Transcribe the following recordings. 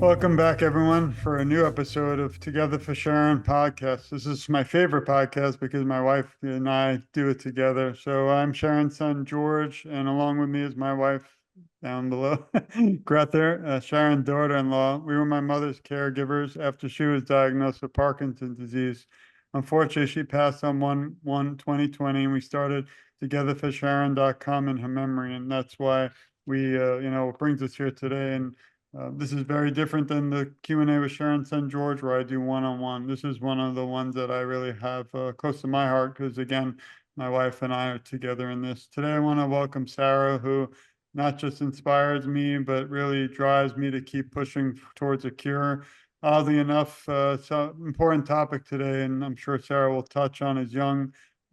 Welcome back, everyone, for a new episode of Together for Sharon podcast. This is my favorite podcast because my wife and I do it together. So I'm Sharon's son, George, and along with me is my wife down below, Grether, Sharon's daughter-in-law. We were my mother's caregivers after she was diagnosed with Parkinson's disease. Unfortunately, she passed on 1/1/2020, and we started togetherforsharon.com in her memory, and that's why it brings us here today. And this is very different than the Q&A with Sharon's son George, where I do one-on-one. This is one of the ones that I really have close to my heart because, again, my wife and I are together in this. Today, I want to welcome Sara, who not just inspires me, but really drives me to keep pushing towards a cure. Oddly enough, so important topic today, and I'm sure Sara will touch on, is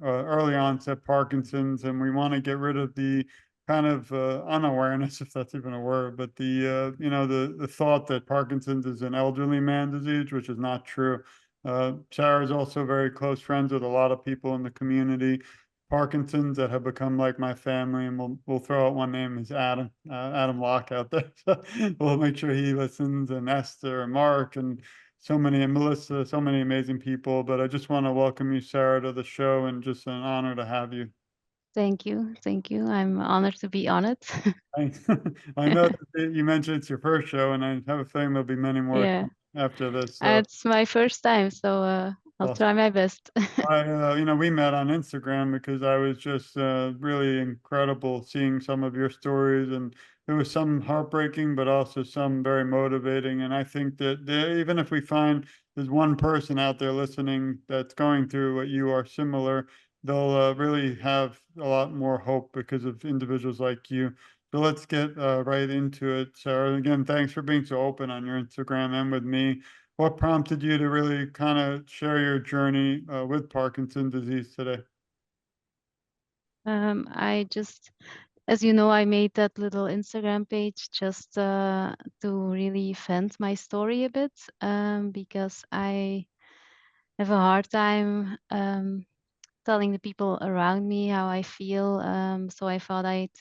early onset Parkinson's, and we want to get rid of the kind of unawareness, if that's even a word, but the thought that Parkinson's is an elderly man disease, which is not true. Sarah is also very close friends with a lot of people in the community. Parkinson's that have become like my family, and we'll throw out one name is Adam Locke out there. So we'll make sure he listens, and Esther and Mark and so many, and Melissa, so many amazing people. But I just want to welcome you, Sarah, to the show, and just an honor to have you. Thank you. Thank you. I'm honored to be on it. I, I know that you mentioned it's your first show, and I have a feeling there'll be many more Yeah, after this. So, it's my first time, so I'll well, try my best. we met on Instagram because I was just really incredible seeing some of your stories, and there was some heartbreaking, but also some very motivating. And I think that even if we find there's one person out there listening that's going through what you are similar, they'll really have a lot more hope because of individuals like you. So let's get right into it, Sarah. Again, thanks for being so open on your Instagram and with me. What prompted you to really kind of share your journey with Parkinson's disease today? I just, as you know, I made that little Instagram page just to really vent my story a bit, because I have a hard time telling the people around me how I feel. So I thought I'd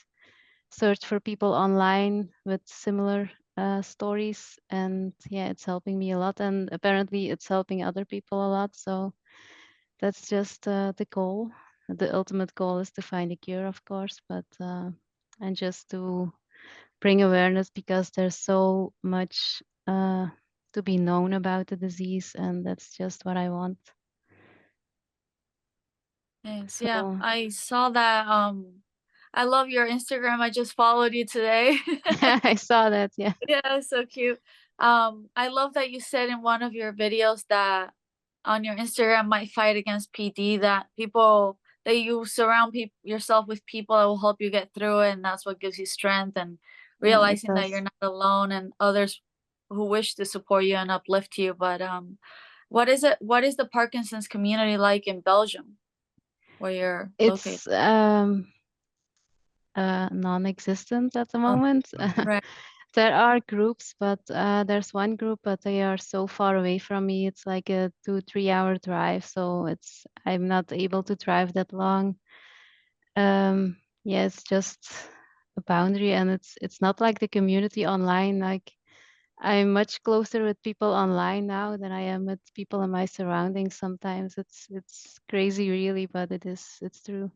search for people online with similar stories, and yeah, it's helping me a lot, and apparently it's helping other people a lot. So that's just the goal. The ultimate goal is to find a cure, of course, but and just to bring awareness because there's so much to be known about the disease, and that's just what I want. Thanks. Yeah, So I saw that. I love your Instagram. I just followed you today. I saw that. Yeah, Yeah, so cute. I love that you said in one of your videos that on your Instagram might fight against PD, that people that you surround yourself with people that will help you get through it, and that's what gives you strength and yeah, it realizing that you're does. not alone and others who wish to support you and uplift you. But what is the Parkinson's community like in Belgium where you're located? It's non-existent at the Oh, moment. right. There are groups, but there's one group, but they are so far away from me. It's like a 2-3 hour drive, so I'm not able to drive that long. Yeah, it's just a boundary, and it's not like the community online. Like I'm much closer with people online now than I am with people in my surroundings. Sometimes it's crazy, really, but it's true.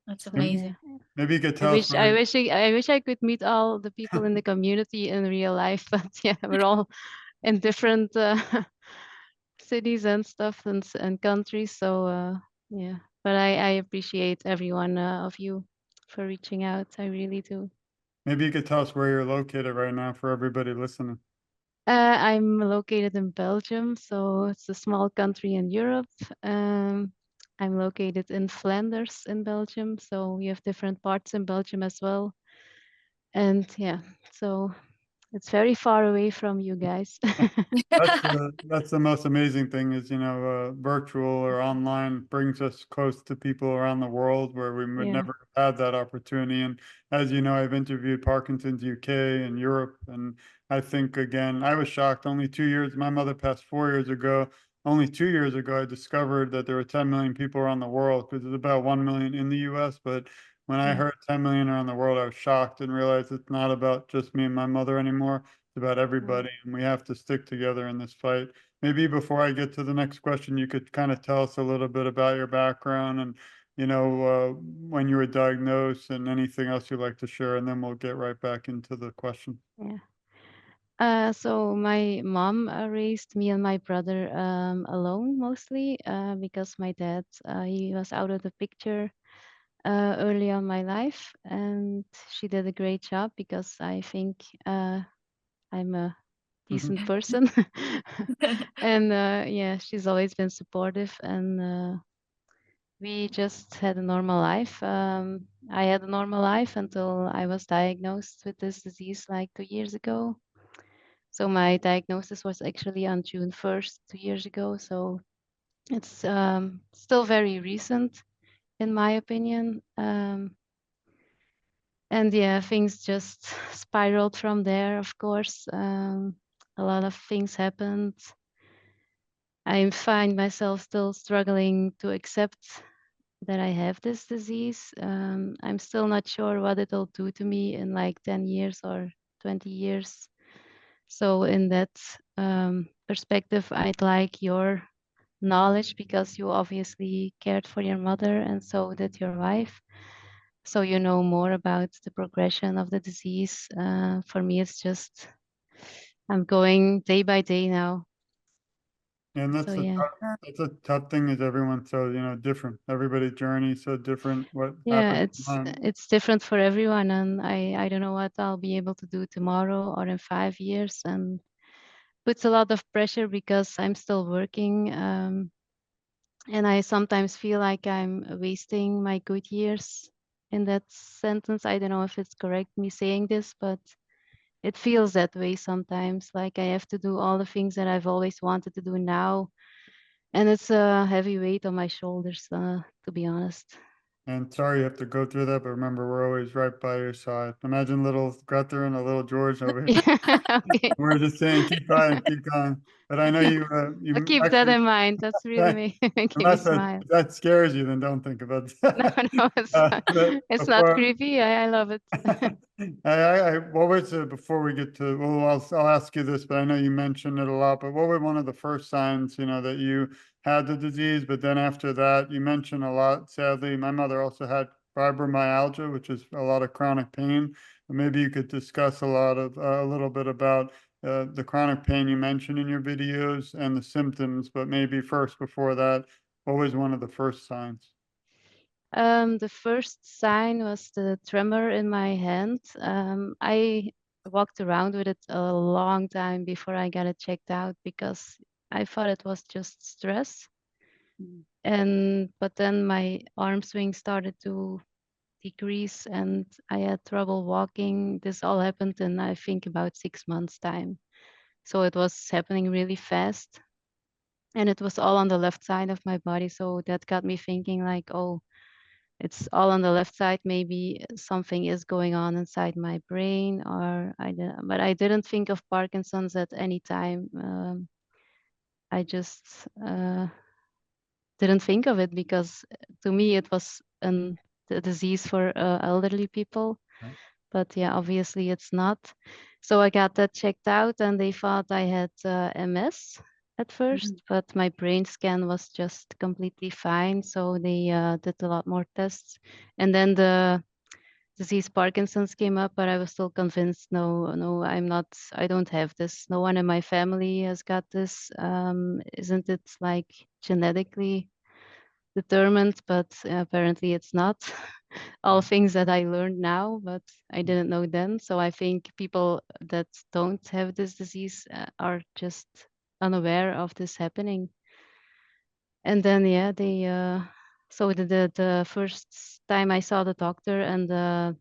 That's So Maybe, yeah. amazing. maybe you could I tell us wish where I you, wish I wish I could meet all the people in the community in real life, but yeah, we're all in different cities and stuff and countries. So yeah, but I appreciate every one of you for reaching out. I really do. maybe you could tell us where you're located right now for everybody listening. I'm located in Belgium, so it's a small country in Europe. Um, I'm located in Flanders in Belgium, so we have different parts in Belgium as well. And yeah, so it's very far away from you guys. That's the most amazing thing is, virtual or online brings us close to people around the world where we would Yeah. never have had that opportunity. And as you know, I've interviewed Parkinson's UK and Europe, and I think again, I was shocked. Only 2 years, my mother passed 4 years ago. Only 2 years ago, I discovered that there were 10 million people around the world because there's about 1 million in the US. But when I Yeah. heard 10 million around the world, I was shocked and realized it's not about just me and my mother anymore. It's about everybody, and we have to stick together in this fight. Maybe before I get to the next question, you could kind of tell us a little bit about your background and, when you were diagnosed and anything else you'd like to share, and then we'll get right back into the question. Yeah. So my mom raised me and my brother alone mostly because my dad he was out of the picture early on my life, and she did a great job because I think I'm a decent person. And yeah, she's always been supportive, and we just had a normal life. I had a normal life until I was diagnosed with this disease like 2 years ago. So my diagnosis was actually on June 1st, 2 years ago. So it's still very recent, in my opinion. And yeah, things just spiraled from there, of course. A lot of things happened. I find myself still struggling to accept that I have this disease. I'm still not sure what it'll do to me in like 10 years or 20 years. So, in that perspective, I'd like your knowledge because you obviously cared for your mother and so did your wife. So, you know more about the progression of the disease. For me, it's just I'm going day by day now. And So, yeah. that's a tough thing, is everyone's so, different. Everybody's journey is so different. What Yeah, happens it's different for everyone, and I don't know what I'll be able to do tomorrow or in 5 years, and puts a lot of pressure because I'm still working, and I sometimes feel like I'm wasting my good years in that sentence. I don't know if it's correct me saying this, but it feels that way sometimes. Like I have to do all the things that I've always wanted to do now, and it's a heavy weight on my shoulders, to be honest. And sorry you have to go through that, but remember, we're always right by your side. Imagine little Gunther and a little George over here. Okay. We're just saying, keep going, keep going. But I know I'll you keep that actually, in mind. That's really making me unless that, smile. if that scares you, then don't think about No, that. no, it's But it's not before, creepy. I love it. what was before we get to, well, I'll ask you this, but I know you mentioned it a lot, but what were one of the first signs, that you had the disease? But then after that, you mentioned a lot, sadly, my mother also had fibromyalgia, which is a lot of chronic pain. Maybe you could discuss a little bit about the chronic pain you mentioned in your videos and the symptoms, but maybe first before that, what was one of the first signs? The first sign was the tremor in my hand. I walked around with it a long time before I got it checked out because I thought it was just stress. And but then my arm swing started to decrease and I had trouble walking. This all happened in I think about 6 months time. So it was happening really fast. And it was all on the left side of my body. So that got me thinking like, oh, it's all on the left side. Maybe something is going on inside my brain, but I didn't think of Parkinson's at any time. I just didn't think of it because to me it was a disease for elderly people. Right. But yeah, obviously it's not. So I got that checked out, and they thought I had MS at first, but my brain scan was just completely fine. So they did a lot more tests, and then the disease Parkinson's came up, but I was still convinced, no, no, I'm not, I don't have this. No one in my family has got this. Isn't it like genetically determined? But apparently it's not. All things that I learned now, but I didn't know then. So I think people that don't have this disease are just unaware of this happening. And then yeah, so the first time I saw the doctor and the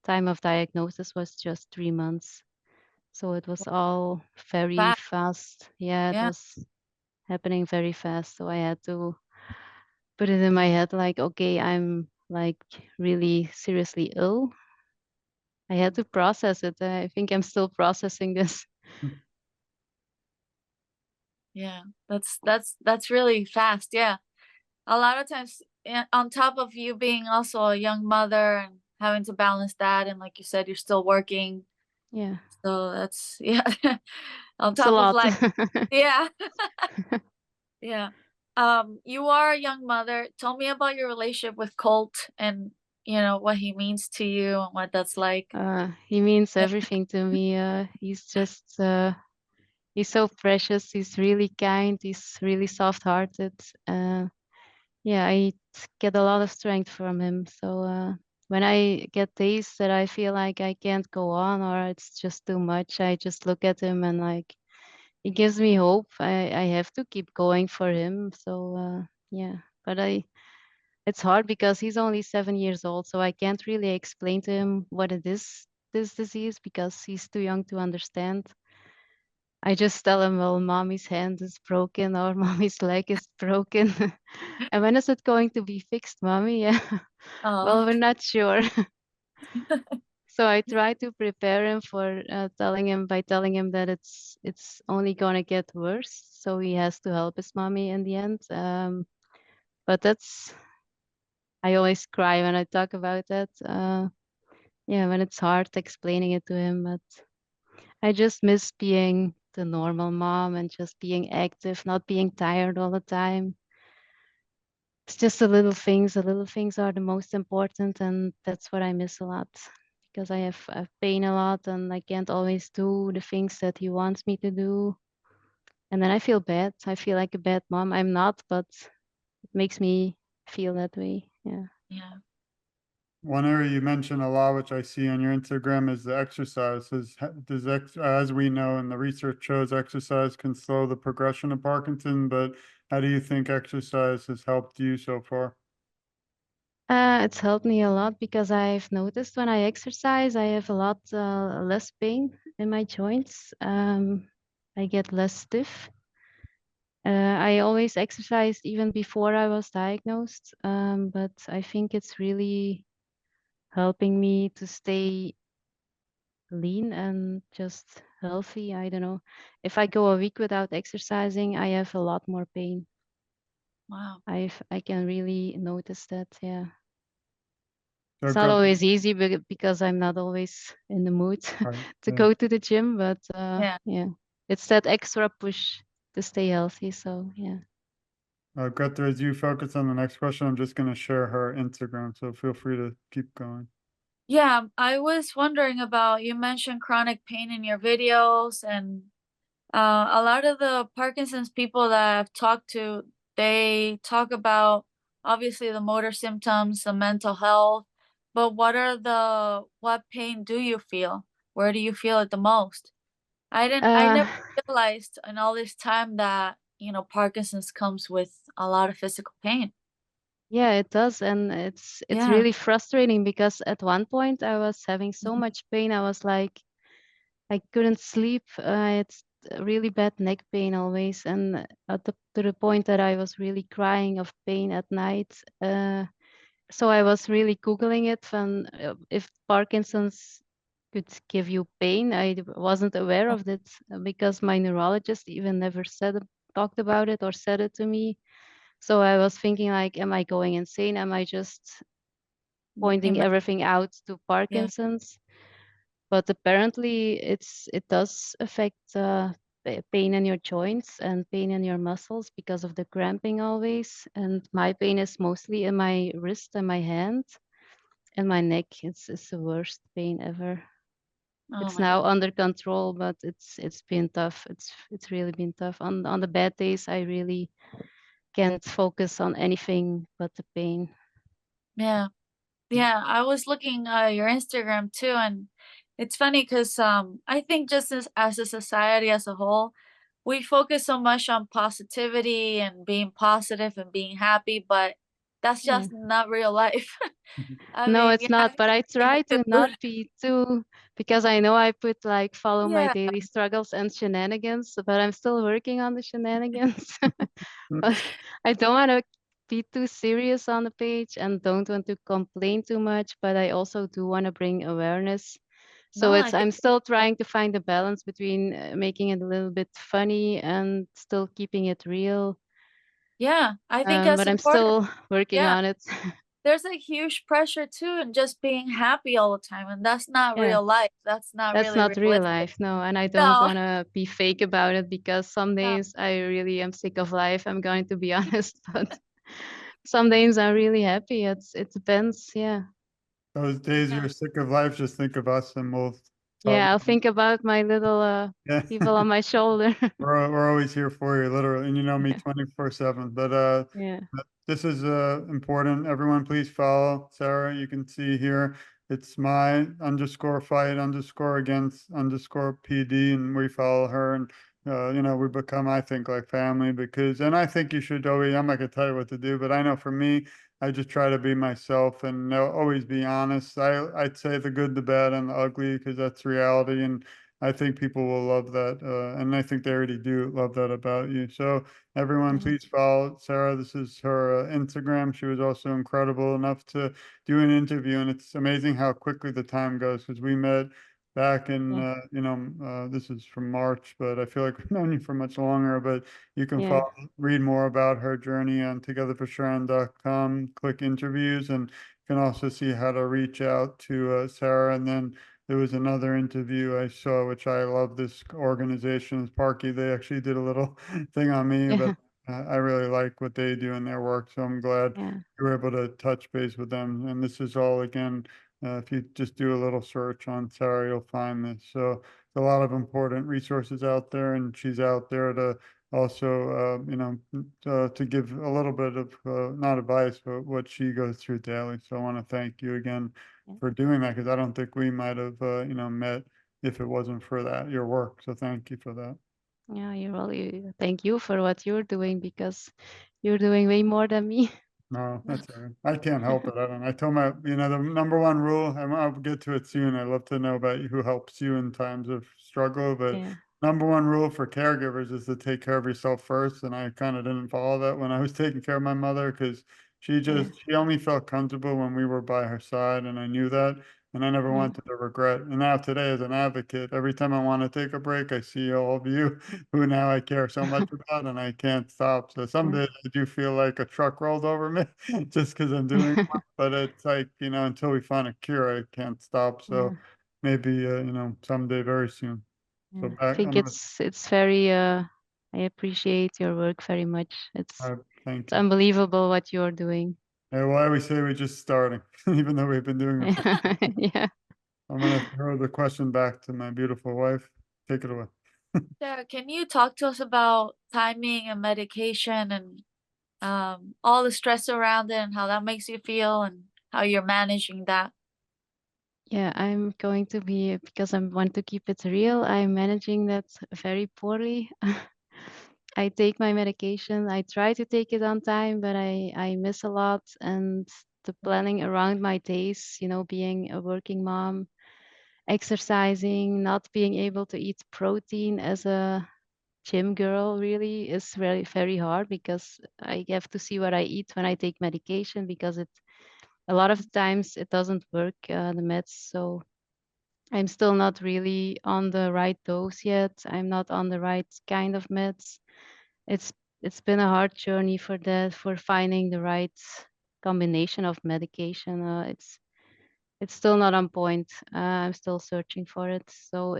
time of diagnosis was just 3 months. So it was all very Fast. fast. Yeah, it Yeah. was happening very fast. So I had to put it in my head like, okay, I'm like really seriously ill. I had to process it. I think I'm still processing this. Yeah. That's really fast. Yeah. A lot of times, on top of you being also a young mother and having to balance that, and like you said, you're still working. Yeah, So that's yeah. On it's a top of lot. like yeah. Yeah. You are a young mother. Tell me about your relationship with Colt and what he means to you and what that's like. He means Yeah. everything to me. He's just he's so precious. He's really kind. He's really soft-hearted. Yeah, get a lot of strength from him. So when I get days that I feel like I can't go on or it's just too much, I just look at him and like he gives me hope. I have to keep going for him. So yeah, but it's hard because he's only 7 years old, so I can't really explain to him what it is, this disease, because he's too young to understand. I just tell him, well, mommy's hand is broken or mommy's leg is broken. And when is it going to be fixed, mommy? Yeah. Oh, Well, we're not sure. So I try to prepare him for telling him that it's only gonna get worse. So he has to help his mommy in the end. But I always cry when I talk about that. Yeah, when it's hard explaining it to him, but I just miss being the normal mom and just being active, not being tired all the time. It's just the little things. The little things are the most important, and that's what I miss a lot because I've pain a lot and I can't always do the things that he wants me to do. And then I feel bad. I feel like a bad mom. I'm not, but it makes me feel that way. Yeah. yeah. One area you mention a lot, which I see on your Instagram, is the exercise. As we know, and the research shows, exercise can slow the progression of Parkinson. But how do you think exercise has helped you so far? It's helped me a lot because I've noticed when I exercise, I have a lot less pain in my joints. I get less stiff. I always exercised even before I was diagnosed, but I think it's really helping me to stay lean and just healthy. I don't know. If I go a week without exercising, I have a lot more pain. Wow. I can really notice that. Yeah. So It's not go, always easy because I'm not always in the mood right, to yeah. go to the gym, but Yeah. yeah, it's that extra push to stay healthy. So yeah. Guthrie, as you focus on the next question, I'm just going to share her Instagram, so feel free to keep going. Yeah, I was wondering about, you mentioned chronic pain in your videos, and a lot of the Parkinson's people that I've talked to, they talk about obviously the motor symptoms, the mental health, but what pain do you feel? Where do you feel it the most? I Uh, never realized in all this time that, Parkinson's comes with a lot of physical pain. yeah, it does, and it's Yeah. really frustrating because at one point I was having so Mhm. much pain. I was like, I couldn't sleep. It's really bad neck pain always, and to the point that I was really crying of pain at night. So I was really Googling it from if Parkinson's could give you pain. Wasn't aware of it because my neurologist even never talked about it or said it to me. So I was thinking like, am I going insane? Am I just pointing Ima- everything out to Yeah. Parkinson's? But apparently it does affect pain in your joints and pain in your muscles because of the cramping always. And my pain is mostly in my wrist and my hand. And my neck, it's the worst pain ever. Oh It's my God. now under control, but it's been tough. It's really been tough. On the bad days, I really can't focus on anything but the pain. Yeah. Yeah, I was looking your Instagram too, and it's funny because I think just as a society as a whole, we focus so much on positivity and being positive and being happy, but that's Yeah. just not real life. I No, mean, it's yeah, not, but I you need try to to do not be too because I know I put like follow my yeah, daily struggles and shenanigans, but I'm still working on the shenanigans. But I don't want to be too serious on the page and don't want to complain too much, but I also do want to bring awareness. no, So I think I'm still trying to find a balance between making it a little bit funny and still keeping it real. yeah, I think that's But I'm important. still working Yeah, on it. there's a huge pressure too in just being happy all the time, and that's not Yeah. real life. That's not That's really not real realistic. life, no, and I don't No, wanna be fake about it because some no. days I really am sick of life, I'm going to be honest, but some days I'm really happy. It depends, yeah. Those days Yeah. you're sick of life, just think of us and we'll talk. Yeah, I'll think about my little, Yeah. people on my shoulder. We're always here for you, literally, and you know me Yeah, 24/7. But yeah, this is important. Everyone, please follow Sarah. You can see here it's my underscore fight underscore against underscore PD, and we follow her, and you know, we become, I think, like family because, and I think you should always. I'm not gonna tell you what to do, but I know for me, I just try to be myself and always be honest. I'd say the good, the bad, and the ugly because that's reality, and I think people will love that, and I think they already do love that about you. So everyone, yeah, please follow Sarah. This is her Instagram. She was also incredible enough to do an interview, and it's amazing how quickly the time goes because we met back in, yeah, you know, this is from March, but I feel like we've known you for much longer. But you can yeah, follow, read more about her journey on togetherforsharon.com, click interviews, and you can also see how to reach out to Sarah. And then there was another interview I saw, which I love this organization, is Parky. They actually did a little thing on me, but yeah, I really like what they do in their work. So I'm glad yeah, you were able to touch base with them. And this is all, again, if you just do a little search on Sarah, you'll find this. So there's a lot of important resources out there, and she's out there to also, you know, to give a little bit of, not advice, but what she goes through daily. So I want to thank you again yeah. for doing that because I don't think we might have, you know, met if it wasn't for that, your work. So thank you for that. Yeah, you really thank you for what you're doing because you're doing way more than me. No, that's all right. I can't help it. I don't, I told my, you know, the number one rule, and I'll get to it soon. I'd love to know about you, who helps you in times of struggle, but Yeah, number one rule for caregivers is to take care of yourself first. And I kind of didn't follow that when I was taking care of my mother because yeah, she only felt comfortable when we were by her side. And I knew that. And I never yeah, wanted to regret. And now today, as an advocate, every time I want to take a break, I see all of you who now I care so much about, and I can't stop. So some yeah, days I do feel like a truck rolled over me just because I'm doing one, but it's like, you know, until we find a cure, I can't stop. yeah, So maybe, you know, someday very soon. So yeah. I back, think I'm gonna, it's very, I appreciate your work very much. thank It's you. unbelievable what you're doing. Yeah, well, I always say we're just starting, even though we've been doing it for, Yeah. I'm gonna throw the question back to my beautiful wife. Take it away. Sarah, can you talk to us about timing and medication and all the stress around it and how that makes you feel and how you're managing that? Yeah, I'm going to be, because I want to keep it real, I'm managing that very poorly. I take my medication. I try to take it on time, but I miss a lot. And the planning around my days, being a working mom, exercising, not being able to eat protein as a gym girl really is very, very hard because I have to see what I eat when I take medication because a lot of times it doesn't work, the meds. So I'm still not really on the right dose yet. I'm not on the right kind of meds. It's it's been a hard journey for finding the right combination of medication. It's still not on point. I'm still searching for it. So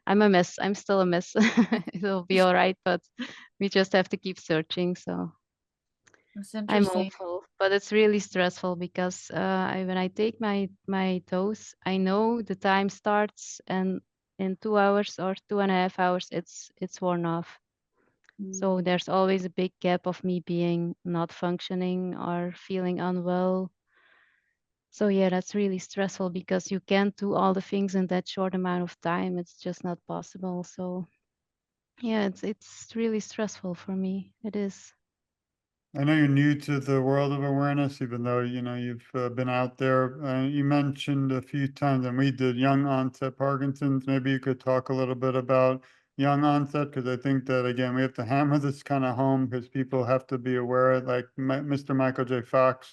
I'm a mess. I'm still a mess. It'll be all right, but we just have to keep searching. So It's I'm interesting. hopeful, but it's really stressful because when I take my dose, I know the time starts, and in 2 hours or 2.5 hours, it's worn off. So Mm. there's always a big gap of me being not functioning or feeling unwell. So yeah, that's really stressful because you can't do all the things in that short amount of time. It's just not possible. So yeah, it's really stressful for me. It is. I know you're new to the world of awareness, even though, you know, you've been out there. You mentioned a few times, and we did young onset Parkinson's. Maybe you could talk a little bit about young onset, because I think that, again, we have to hammer this kind of home because people have to be aware, like Mr. Michael J. Fox,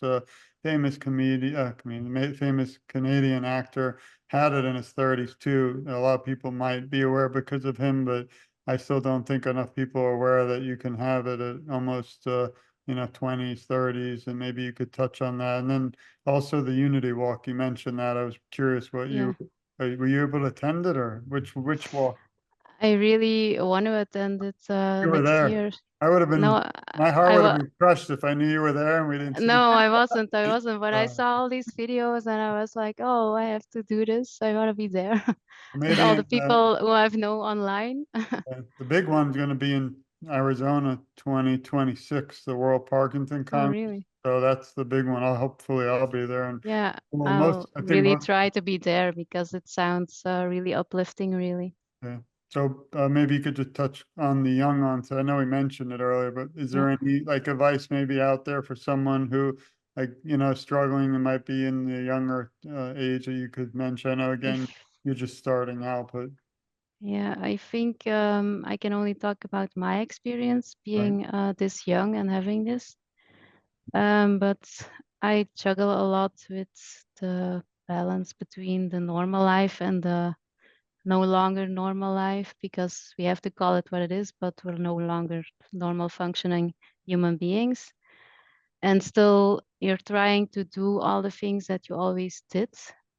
famous famous Canadian actor, had it in his 30s too. A lot of people might be aware because of him, but I still don't think enough people are aware that you can have it at almost 20s, 30s, and maybe you could touch on that. And then also the Unity Walk, you mentioned that. I was curious what Yeah. were you able to attend it, or which walk? I really want to attend it You were next there. year. I would have No, been, my heart I would have was been crushed if I knew you were there and we didn't see. no, I wasn't. I wasn't. But I Uh, saw all these videos and I was like, oh, I have to do this. I want to be there with all maybe the people who I've known online. the big one's going to be in Arizona 2026, the World Parkinson Oh, Congress. really? So that's the big one. Hopefully I'll be there. And Yeah, well, I'll I think really most, try to be there because it sounds really uplifting, really. yeah. So maybe you could just touch on the young onset. I know we mentioned it earlier, but is Yeah. there any like advice maybe out there for someone who like, struggling and might be in the younger age that you could mention? I know again, If you're just starting out, but Yeah, I think I can only talk about my experience right. being this young and having this. But I juggle a lot with the balance between the normal life and the no longer normal life because we have to call it what it is, but we're no longer normal functioning human beings. And still, you're trying to do all the things that you always did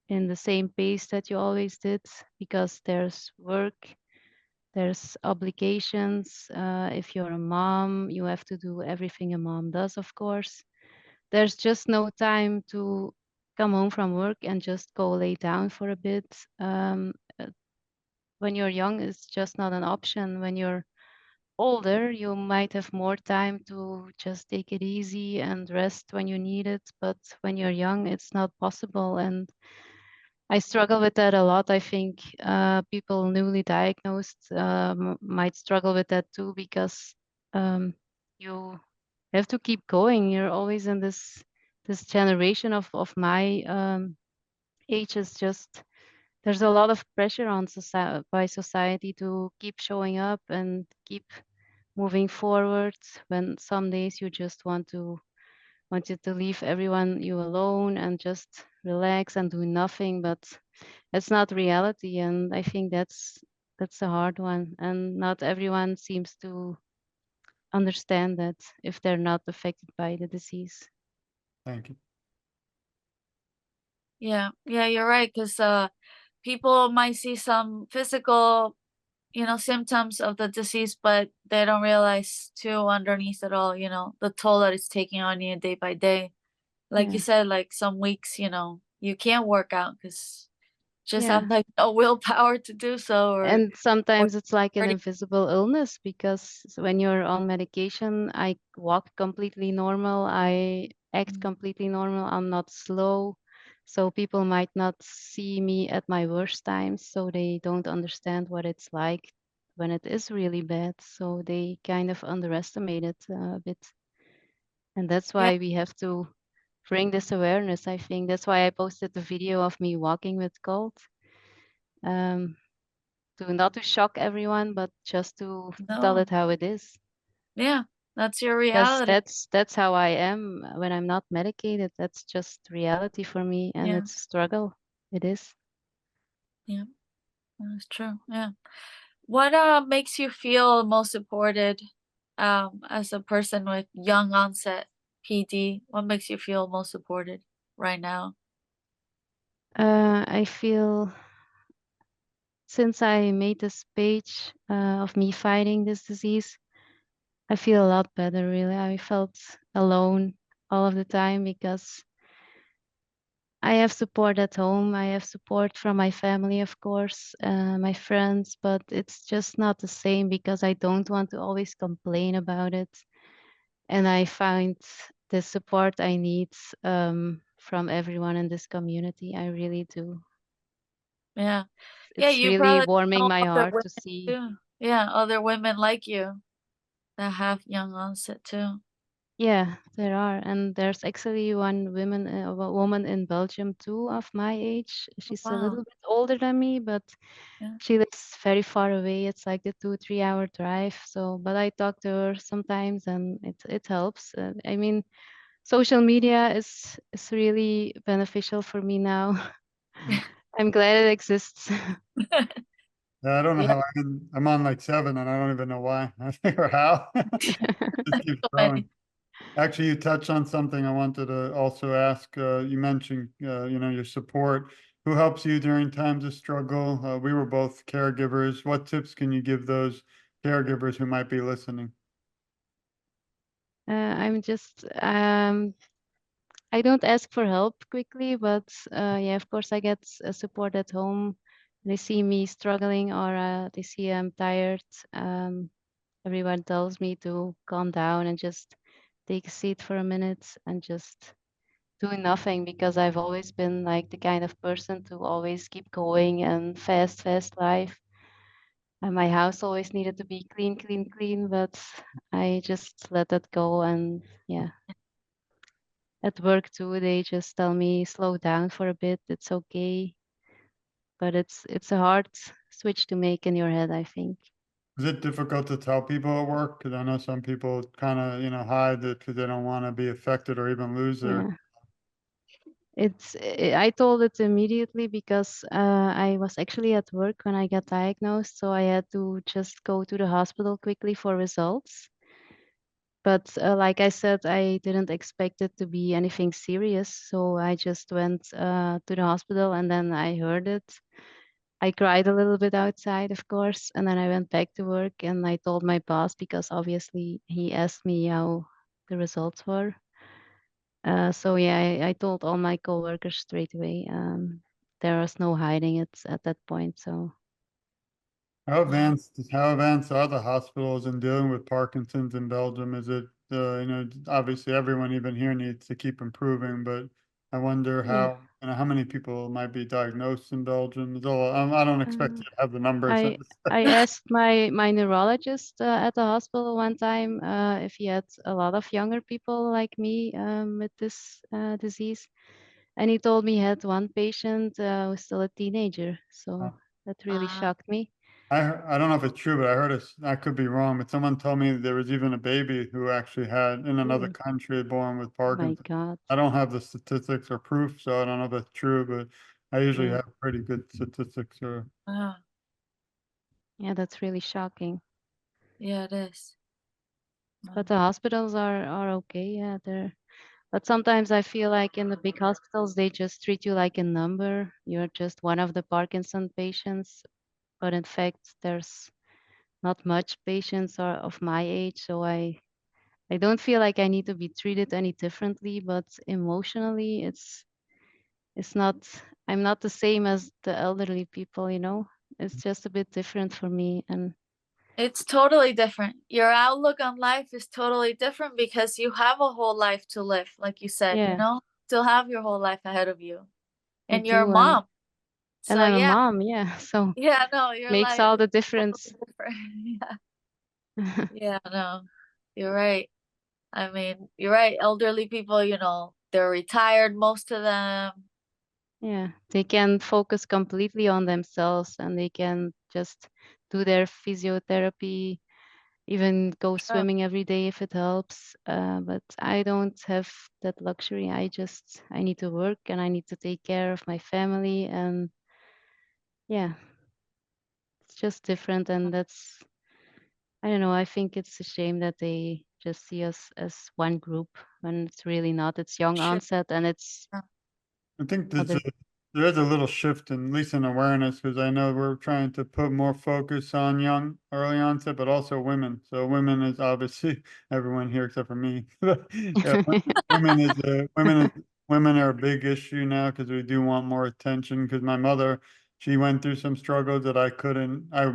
in the same pace that you always did because there's work, there's obligations. If you're a mom, you have to do everything a mom does, of course. There's just no time to come home from work and just go lay down for a bit. Uh, when you're young, it's just not an option. When you're older, you might have more time to just take it easy and rest when you need it. But when you're young, it's not possible. And I struggle with that a lot. I think people newly diagnosed might struggle with that too because um, you have to keep going. You're always in this generation of my age is just there's a lot of pressure on society by society to keep showing up and keep moving forward when some days you just wanted to leave everyone you alone and just relax and do nothing, but it's not reality. And I think that's a hard one. And not everyone seems to understand that if they're not affected by the disease. Thank you. Yeah, yeah, you're right. Because people might see some physical, symptoms of the disease, but they don't realize too underneath it all, the toll that it's taking on you day by day. Like you Yeah. said, like some weeks, you can't work out because just Yeah. have like no willpower to do so, And or sometimes it's like an already. invisible illness because when you're on medication, I walk completely normal, I act completely normal, I'm not slow. So people might not see me at my worst times, so they don't understand what it's like when it is really bad. So they kind of underestimate it a bit. And that's Yeah, why we have to bring this awareness. I think that's why I posted the video of me walking with cold. Um, to not to shock everyone, but just to tell no, it how it is. yeah, that's your Because reality. that's how I am when I'm not medicated. That's just reality for me, and Yeah, it's a struggle. It is. yeah, that's true. Yeah. What makes you feel most supported as a person with young onset PD? What makes you feel most supported right now? I feel since I made this page of me fighting this disease, I feel a lot better. Really, I felt alone all of the time because I have support at home. I have support from my family, of course, my friends, but it's just not the same because I don't want to always complain about it. And I find the support I need from everyone in this community. I really do. Yeah. Yeah, It's you really probably warming know my other heart to women see. too. Yeah, other women like you that have young onset too. Yeah, there are, and there's actually a woman in Belgium too, of my age. She's a Wow. little bit older than me, but Yeah. she lives very far away. It's like a 2, 3 hour drive. So, but I talk to her sometimes, and it helps. I mean, social media is really beneficial for me now. Mm. I'm glad it exists. Yeah, I don't know Yeah, how I'm on like 7 and I don't even know why or how. Just keeps so growing. many. Actually, you touched on something I wanted to also ask. You mentioned, your support. Who helps you during times of struggle? We were both caregivers. What tips can you give those caregivers who might be listening? I'm just I don't ask for help quickly, but yeah, of course I get support at home. They see me struggling or they see I'm tired. Um, Everyone tells me to calm down and just take a seat for a minute and just do nothing because I've always been like the kind of person to always keep going and fast, fast life. And my house always needed to be clean, clean, clean, but I just let that go. And yeah, at work too, they just tell me slow down for a bit. It's okay, but it's a hard switch to make in your head, I think. Is it difficult to tell people at work? Because I know some people kind of, hide it because they don't want to be affected or even lose their. Yeah. I told it immediately because I was actually at work when I got diagnosed, so I had to just go to the hospital quickly for results. But like I said, I didn't expect it to be anything serious, so I just went to the hospital and then I heard it. I cried a little bit outside, of course, and then I went back to work and I told my boss because obviously he asked me how the results were. So yeah, I told all my coworkers straight away. There was no hiding it at that point. So Wow. How advanced are the hospitals in dealing with Parkinson's in Belgium? Is it, obviously everyone even here needs to keep improving, but I wonder yeah, how many people might be diagnosed in Belgium? I don't expect uh, you to have the numbers. I I asked my neurologist at the hospital one time if he had a lot of younger people like me with this disease, and he told me he had one patient who's still a teenager. So that really Ah, shocked me. I don't know if it's true, but I heard I could be wrong, but someone told me there was even a baby who actually had in another Ooh, country born with my Parkinson's. God. I don't have the statistics or proof, so I don't know if that's true, but I usually Yeah, have pretty good statistics or ah, yeah, that's really shocking. yeah, it is. But Wow. the hospitals are okay. Yeah, they're. But sometimes I feel like in the big hospitals, they just treat you like a number. You're just one of the Parkinson patients. But in fact, there's not much patients are of my age. So I don't feel like I need to be treated any differently. But emotionally, it's not, I'm not the same as the elderly people, you know? It's just a bit different for me. And It's totally different. Your outlook on life is totally different because you have a whole life to live, like you said, yeah, still have your whole life ahead of you. I And you're a do. And mom. and So I'm a yeah, mom. Yeah. So yeah, no, your makes life all is the difference. totally different. Yeah. Yeah, no. You're right. I mean, you're right. Elderly people, they're retired, most of them. Yeah, they can focus completely on themselves and they can just do their physiotherapy, even go Oh, swimming every day if it helps. But I don't have that luxury. I need to work and I need to take care of my family. And yeah, it's just different. And I don't know, I think it's a shame that they just see us as one group when it's really not. It's young sure. onset and it's I think other. there is a little shift in, at least in awareness, because I know we're trying to put more focus on young, early onset, but also women. So women is obviously everyone here except for me. Yeah, women are a big issue now because we do want more attention. Because my mother, she went through some struggles that I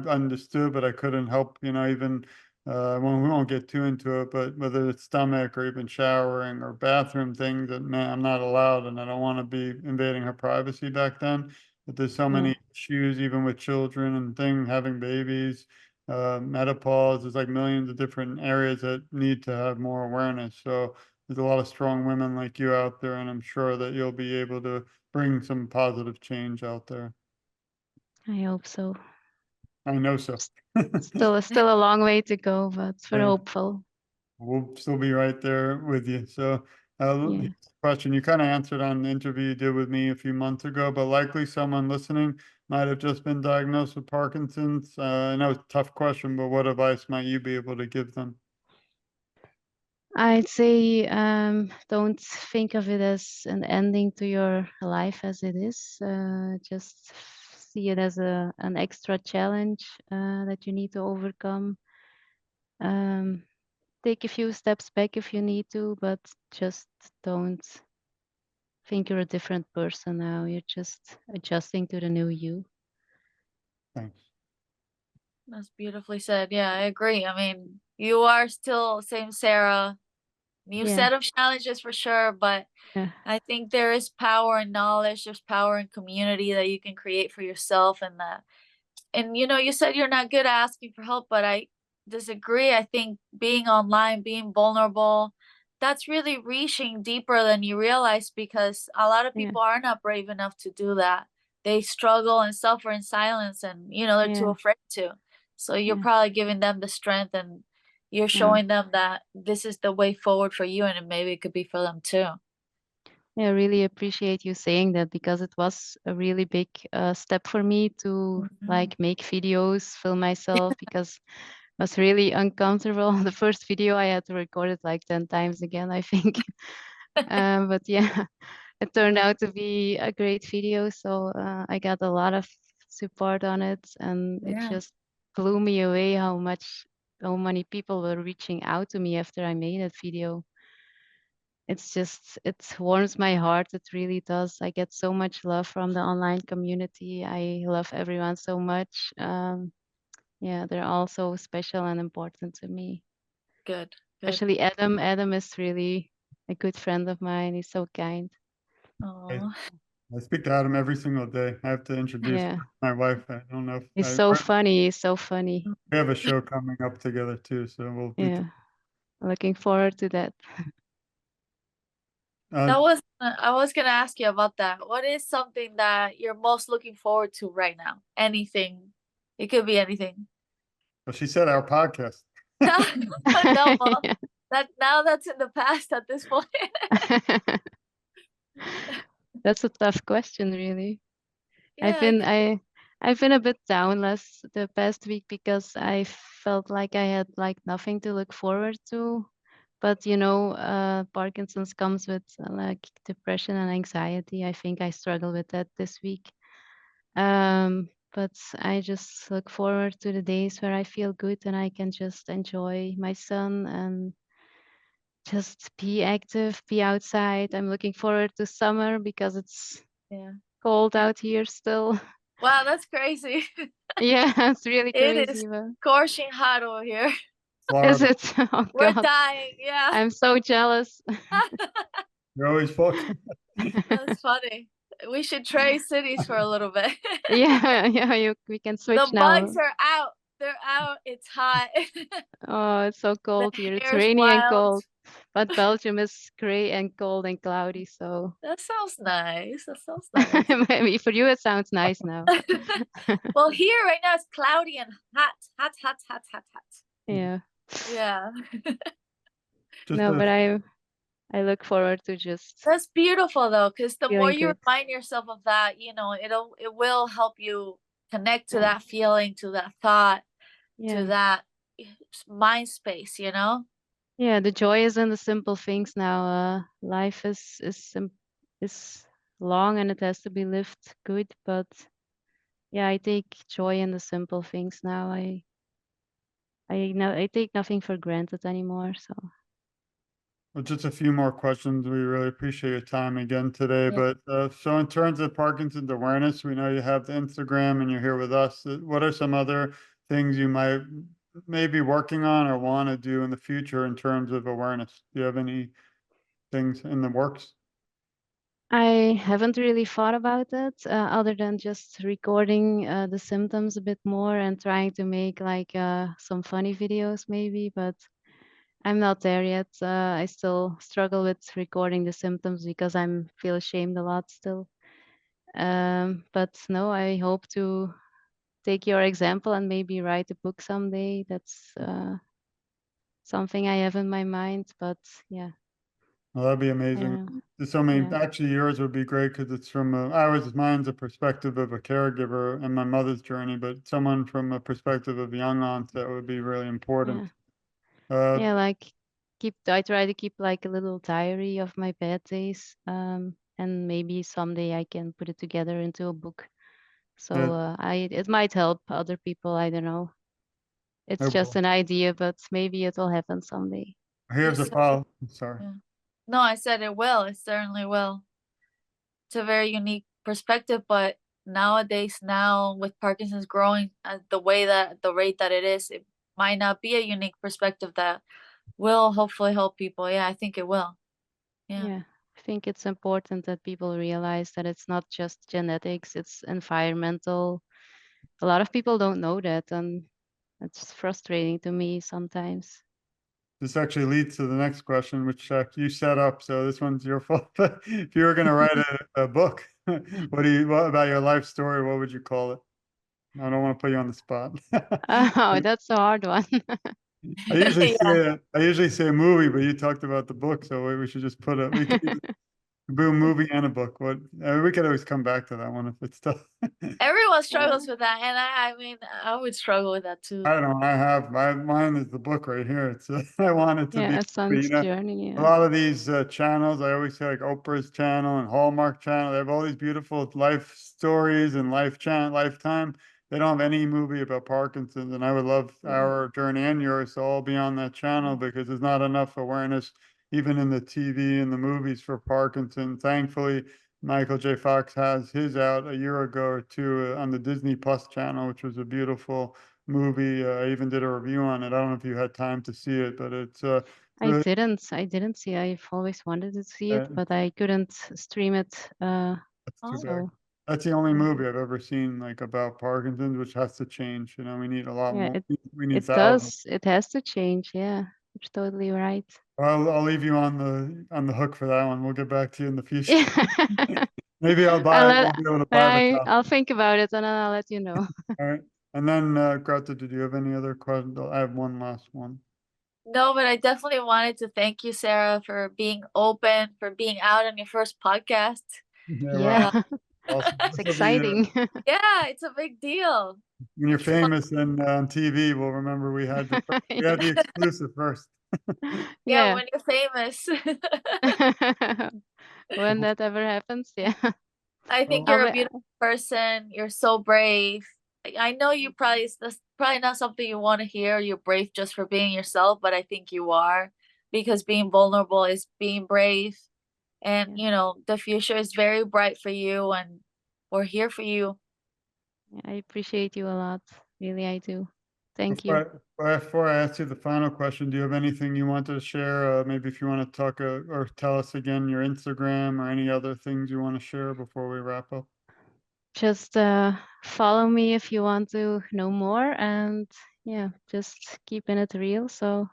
understood, but I couldn't help, even well, we won't get too into it, but whether it's stomach or even showering or bathroom things that man, I'm not allowed and I don't want to be invading her privacy back then. But there's so Yeah, many issues, even with children and things, having babies, menopause, there's like millions of different areas that need to have more awareness. So there's a lot of strong women like you out there, and I'm sure that you'll be able to bring some positive change out there. I hope so. I know so. Still a long way to go, but we're Yeah. hopeful. We'll still be right there with you. So, here's Yeah. a question you kind of answered on the interview you did with me a few months ago, but likely someone listening might have just been diagnosed with Parkinson's. I know it's a tough question, but what advice might you be able to give them? I'd say don't think of it as an ending to your life as it is. Just see it as an extra challenge that you need to overcome. Um, take a few steps back if you need to, but just don't think you're a different person now. You're just adjusting to the new you. Thanks. That's beautifully said. Yeah, I agree. I mean, you are still same Sarah. New Yeah, set of challenges for sure, but yeah, I think there is power in knowledge. There's power in community that you can create for yourself, and that, and you know, you said you're not good at asking for help, but I disagree. I think being online, being vulnerable, that's really reaching deeper than you realize, because a lot of yeah, people are not brave enough to do that. They struggle and suffer in silence, and you know, they're too yeah, afraid to. So you're yeah, probably giving them the strength, and you're yeah. showing them that this is the way forward for you, and maybe it could be for them too. Yeah, I really appreciate you saying that because it was a really big step for me to Mhm. like make videos, film myself because it was really uncomfortable. The first video I had to record it like 10 times again, I think. But yeah, it turned Yeah. out to be a great video. So I got a lot of support on it, and it Yeah. just blew me away how many people were reaching out to me after I made that video. It's just, it warms my heart. It really does. I get so much love from the online community. I love everyone so much. Yeah, they're all so special and important to me. Good. Good. Especially Adam. Adam is really a good friend of mine. He's so kind. I, Oh. I speak to Adam every single day. I have to introduce Yeah, my wife. I don't know if he's so funny. He's so funny. we have a show coming up together too, so we'll be. Yeah, looking forward to that. That was I was gonna ask you about that. What is something that you're most looking forward to right now? Anything. It could be anything. Well, she said our podcast. No, well, Yeah. that now that's in the past at this point. That's a tough question, really. I've Yeah, been I I've been a bit down last the past week because I felt like I had like nothing to look forward to. But Parkinson's comes with like depression and anxiety. I think I struggle with that this week. But I just look forward to the days where I feel good and I can just enjoy my son and just be active, be outside. I'm looking forward to summer because it's yeah. cold out here still. Wow, that's crazy. Yeah, it's really It is crazy, but scorching hot over here. is Florida, it? Oh We're God, dying, yeah. I'm so jealous. you're always fucking. That's funny. We should trade cities for a little bit. Yeah, yeah, we can The switch bugs now. are out. They're out. It's hot. Oh, it's so The cold here. It's hair's rainy and wild. cold, but Belgium is gray and cold and cloudy. So That sounds nice. That sounds nice. maybe for you it sounds nice now. Well, here right now it's cloudy and hot, hot, hot, hot, hot, hot. Yeah. Yeah. Just No, a but I look forward to just That's beautiful though, because the more feeling you good. remind yourself of that, you know, it will help you connect to Yeah. that feeling, to that thought, to Yeah. that mind space, you know? Yeah, the joy is in the simple things now. Life is long and it has to be lived good, but yeah, I take joy in the simple things now. I take nothing for granted anymore. So Well, just a few more questions. We really appreciate your time again today. Yeah. But so in terms of Parkinson's awareness, we know you have the Instagram and you're here with us. What are some other things you might maybe working on or want to do in the future in terms of awareness? Do you have any things in the works? I haven't really thought about it other than just recording the symptoms a bit more and trying to make like some funny videos maybe, but I'm not there yet. I still struggle with recording the symptoms because I'm feel ashamed a lot still. But no, I hope to take your example and maybe write a book someday. That's something I have in my mind. But yeah, Well, that'd be I don't amazing. know. There's so many, Yeah, actually yours would be great because it's from I was mine's a perspective of a caregiver and my mother's journey, but someone from a perspective of young onset would be really yeah, important. Uh, yeah. Like I try to keep like a little diary of my bad days. And maybe someday I can put it together into a book. So it might help other people. I don't know. It's just an idea, but maybe it'll happen someday. Here's a follow. Sorry. Yeah. No, I said it will. It certainly will. It's a very unique perspective, but nowadays, now with Parkinson's growing at the rate that it is, it might not be a unique perspective that will hopefully help people. Yeah, I think it will. Yeah. Yeah, I think it's important that people realize that it's not just genetics, it's environmental. A lot of people don't know that, and it's frustrating to me sometimes. This actually leads to the next question, which you set up. So this one's your fault. If you were going to write a book, what about your life story? What would you call it? I don't want to put you on the spot. Oh, that's a hard one. I usually say a movie, but you talked about the book, so we should just we could do a movie and a book. We could always come back to that one if it's tough. Everyone struggles with that, and I mean, I would struggle with that too. I don't. I have mine is the book right here. It's I want it to be. Yeah, a son's journey. A Yeah. lot of these channels, I always say like Oprah's channel and Hallmark channel. They have all these beautiful life stories and Lifetime. They don't have any movie about Parkinson's, and I would love our journey and yours to all be on that channel because there's not enough awareness, even in the TV and the movies for Parkinson. Thankfully, Michael J. Fox has his out a year ago or two on the Disney Plus channel, which was a beautiful movie. I even did a review on it. I don't know if you had time to see it, but it's I really didn't see. I've always wanted to see it, but I couldn't stream it. that's too bad. So That's the only movie I've ever seen like about Parkinson's, which has to change. You know, we need a lot yeah, more. We need it thousands. does. It has to change. Yeah, you're totally right. I'll leave you on the hook for that one. We'll get back to you in the future. Yeah. Maybe I'll be able to buy the copy. I'll think about it and then I'll let you know. All right. And then, Greta, did you have any other questions? I have one last one. No, but I definitely wanted to thank you, Sarah, for being open, for being out on your first podcast. Yeah, Yeah, awesome. it's exciting. Yeah, it's a big deal. When you're It's fun. famous and on TV, we'll remember we had the Yeah. exclusive first. Yeah, Yeah. when you're famous. When that ever happens, yeah. I think I'll you're a be, beautiful person. You're so brave. I know you that's probably not something you want to hear. You're brave just for being yourself, but I think you are because being vulnerable is being brave. And you know, the future is very bright for you and we're here for you. I appreciate you a lot. Really, I do. Thank you. Before I ask you the final question, do you have anything you want to share? Maybe if you want to talk or tell us again your Instagram or any other things you want to share before we wrap up. Just follow me if you want to know more, and yeah, just keeping it real. So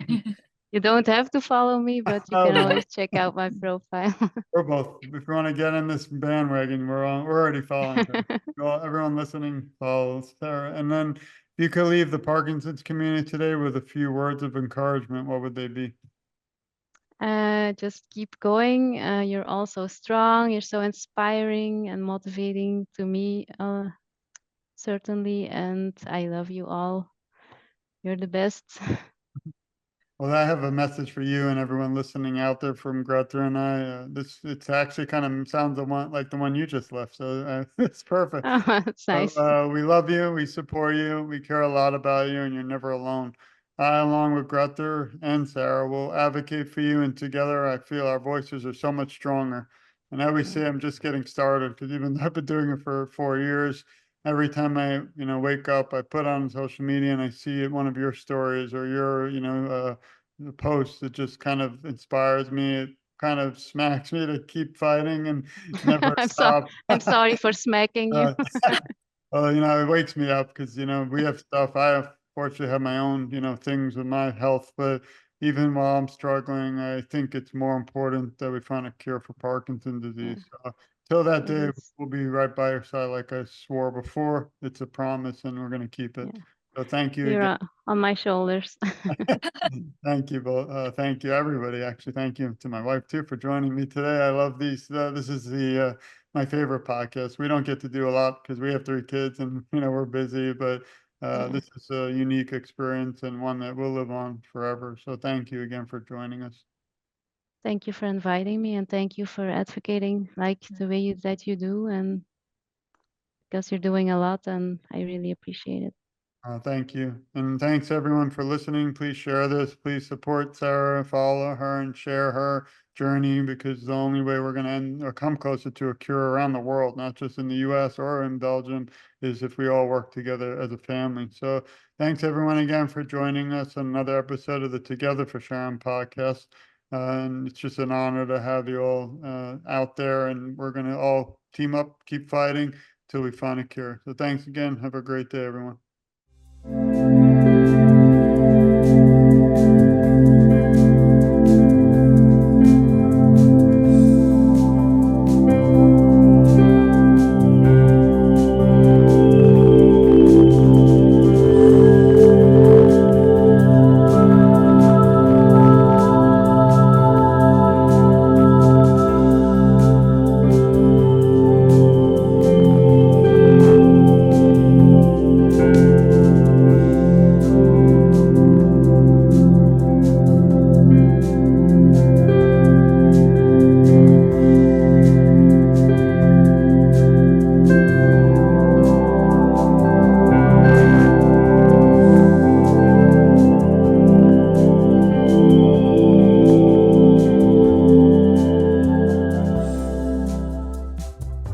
you don't have to follow me, but you Oh, can always check out my profile. we're both. If you want to get in this bandwagon, we're already following her. Well, everyone listening follows Sarah. And then if you could leave the Parkinson's community today with a few words of encouragement, what would they be? Just keep going. You're also strong. You're so inspiring and motivating to me, certainly. And I love you all. You're the best. Well, I have a message for you and everyone listening out there from Greta and I. It's actually kind of sounds like the one you just left, so it's perfect. Oh, that's nice. We love you, we support you, we care a lot about you, and you're never alone. I, along with Greta and Sarah, will advocate for you, and together I feel our voices are so much stronger. And I always say I'm just getting started because even though I've been doing it for 4 years, every time I, wake up, I put on social media and I see one of your stories or your, the post. It just kind of inspires me. It kind of smacks me to keep fighting and never stop. I'm sorry for smacking you. Uh, well, it wakes me up because, we have stuff. I fortunately have my own, things with my health, but even while I'm struggling, I think it's more important that we find a cure for Parkinson's Yeah, disease. So till that it day, is. we'll be right by your side, like I swore before. It's a promise, and we're going to keep it. Yeah, So thank you you're again. on my shoulders. Thank you both. Thank you, everybody. Actually, thank you to my wife too for joining me today. I love these. This is my favorite podcast. We don't get to do a lot because we have 3 kids and we're busy, but Yeah. This is a unique experience and one that will live on forever. So thank you again for joining us. Thank you for inviting me, and thank you for advocating like the way that you do, and because you're doing a lot, and I really appreciate it. Thank you. And thanks everyone for listening. Please share this. Please support Sara, follow her and share her journey, because the only way we're going to end or come closer to a cure around the world, not just in the US or in Belgium, is if we all work together as a family. So thanks everyone again for joining us on another episode of the Together for Sharon podcast. And it's just an honor to have you all out there, and we're going to all team up, keep fighting till we find a cure. So thanks again. Have a great day, everyone.